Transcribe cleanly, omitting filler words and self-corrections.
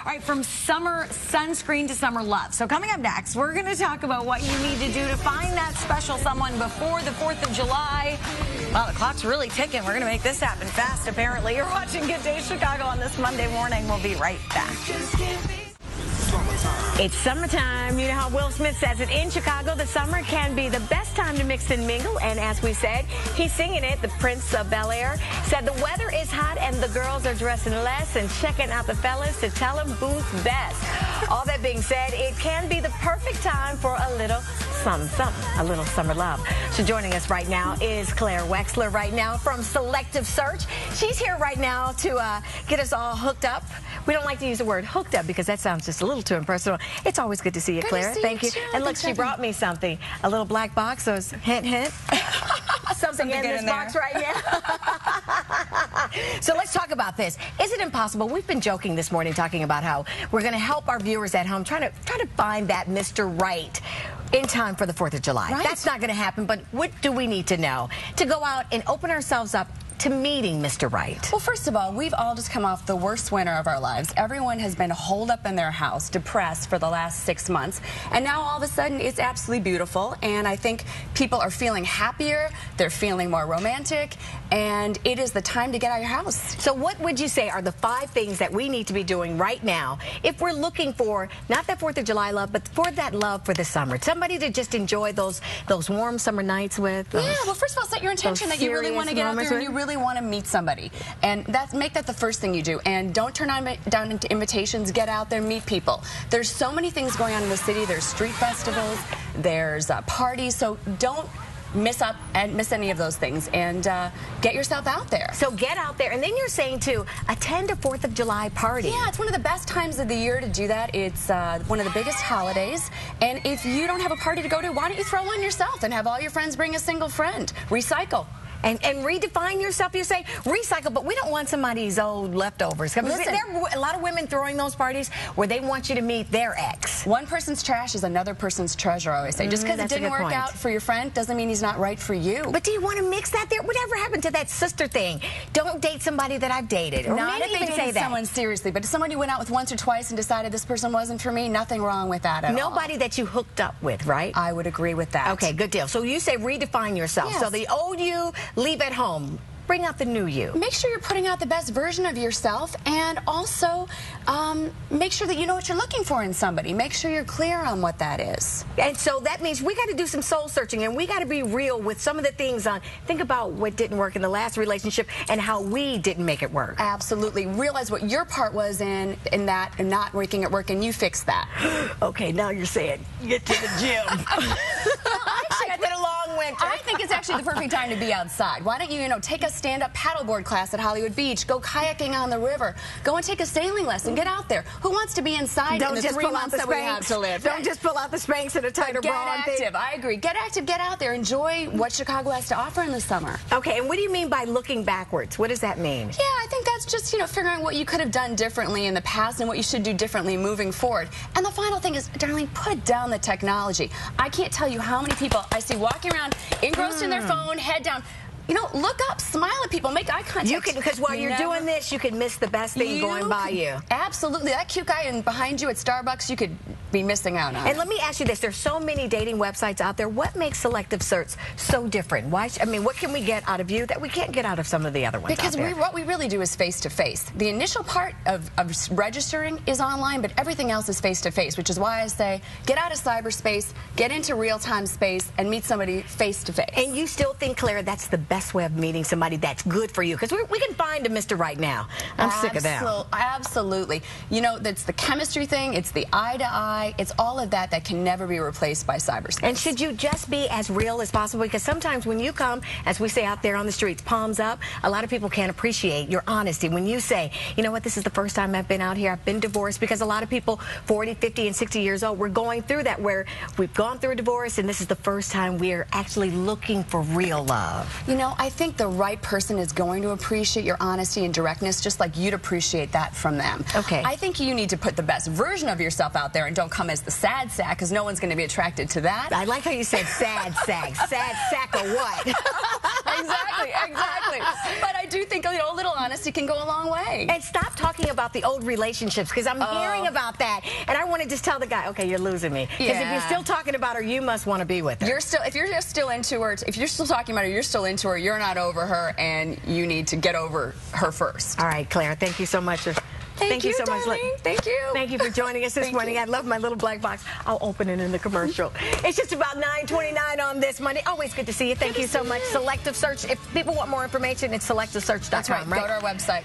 All right, from summer sunscreen to summer love. So coming up next, we're going to talk about what you need to do to find that special someone before the 4th of July. Well, the clock's really ticking. We're going to make this happen fast, apparently. You're watching Good Day Chicago on this Monday morning. We'll be right back. It's summertime. You know how Will Smith says it. In Chicago, the summer can be the best time to mix and mingle. And as we said, he's singing it. The Prince of Bel-Air said the weather is hot and the girls are dressing less and checking out the fellas to tell them who's best. All that being said, it can be the perfect time for a little something, a little summer love. So joining us right now is Claire Wexler right now from Selective Search. She's here right now to get us all hooked up. We don't like to use the word hooked up because that sounds just a little too impersonal. It's always good to see you, Claire. Thank you. And look, she brought me something. A little black box, so it's hint, hint. Something in this box right now. So let's talk about this. Is it impossible? We've been joking this morning talking about how we're going to help our viewers at home try to find that Mr. Right in time for the 4th of July. Right. That's not going to happen, but what do we need to know to go out and open ourselves up to meeting Mr. Right? Well, first of all, we've all just come off the worst winter of our lives. Everyone has been holed up in their house, depressed for the last 6 months, and now all of a sudden it's absolutely beautiful, and I think people are feeling happier, they're feeling more romantic, and it is the time to get out of your house. So what would you say are the 5 things that we need to be doing right now if we're looking for not that 4th of July love, but for that love for the summer? Somebody to just enjoy those warm summer nights with? Yeah, well, first of all, set your intention that you really want to get out there and you really want to meet somebody, and make that the first thing you do, and don't turn down into invitations. Get out there, meet people. There's so many things going on in the city. There's street festivals, there's parties, so don't miss any of those things, and get yourself out there. So get out there, and then you're saying to attend a 4th of July party. Yeah, it's one of the best times of the year to do that. It's one of the biggest holidays, and if you don't have a party to go to, why don't you throw one yourself and have all your friends bring a single friend? Recycle. And redefine yourself. You say recycle, but we don't want somebody's old leftovers. Listen, there are a lot of women throwing those parties where they want you to meet their ex. One person's trash is another person's treasure, I always say. Just because it didn't work out for your friend doesn't mean he's not right for you. But do you want to mix that there? Whatever happened to that sister thing? Don't date somebody that I've dated. Or not if they dated someone seriously, but if someone you went out with once or twice and decided this person wasn't for me, nothing wrong with that at all. Nobody that you hooked up with, right? I would agree with that. Okay, good deal. So you say redefine yourself. Yes. So the old you, leave at home. Bring out the new you. Make sure you're putting out the best version of yourself, and also make sure that you know what you're looking for in somebody. Make sure you're clear on what that is. And so that means we got to do some soul searching, and we got to be real with some of the things think about what didn't work in the last relationship and how we didn't make it work. Absolutely. Realize what your part was in that and not making it work, and you fix that. Okay, now you're saying get to the gym. Actually, it's been a long winter. I think it's actually the perfect time to be outside. Why don't you, take a stand-up paddleboard class at Hollywood Beach, go kayaking on the river, go and take a sailing lesson, get out there. Who wants to be inside in the 3 months that we have to live? Don't just pull out the Spanx and a tighter bra. Get active. I agree. Get active, get out there, enjoy what Chicago has to offer in the summer. Okay, and what do you mean by looking backwards? What does that mean? Yeah, I think that's just, figuring out what you could have done differently in the past and what you should do differently moving forward. And the final thing is, Darlene, put down the technology. I can't tell you how many people I see walking around engrossed in their phone, head down. Look up, smile at people, make eye contact. Because while you're doing this, you can miss the best thing going by you. Absolutely. That cute guy behind you at Starbucks, you could be missing out on. And let me ask you this. There's so many dating websites out there. What makes Selective Search so different? What can we get out of you that we can't get out of some of the other ones Because out there? what we really do is face-to-face. The initial part of registering is online, but everything else is face-to-face, which is why I say get out of cyberspace, get into real-time space, and meet somebody face-to-face. And you still think, Claire, that's the best way of meeting somebody that's good for you? Because we can find a Mr. Right now. I'm sick of them. Absolutely. That's the chemistry thing. It's the eye-to-eye. It's all of that can never be replaced by cyberspace. And should you just be as real as possible? Because sometimes when you come, as we say out there on the streets, palms up, a lot of people can't appreciate your honesty. When you say, you know what, this is the first time I've been out here, I've been divorced, because a lot of people 40, 50, and 60 years old, we're going through that where we've gone through a divorce, and this is the first time we're actually looking for real love. I think the right person is going to appreciate your honesty and directness just like you'd appreciate that from them. Okay. I think you need to put the best version of yourself out there and don't come as the sad sack, because no one's going to be attracted to that. I like how you said sad sack. Sad sack of what? Exactly. But I do think a little honesty honesty can go a long way. And stop talking about the old relationships, because I'm hearing about that, and I want to just tell the guy, okay, you're losing me. Because if you're still talking about her, you must want to be with her. If you're still into her, if you're still talking about her, you're still into her, you're not over her, and you need to get over her first. All right, Claire, thank you so much. Thank you so much. Thank you. Thank you for joining us this morning. I love my little black box. I'll open it in the commercial. It's just about 9:29 on this Monday. Always good to see you. Thank you so much. Selective Search. If people want more information, it's selectivesearch.com. That's right. Go to our website.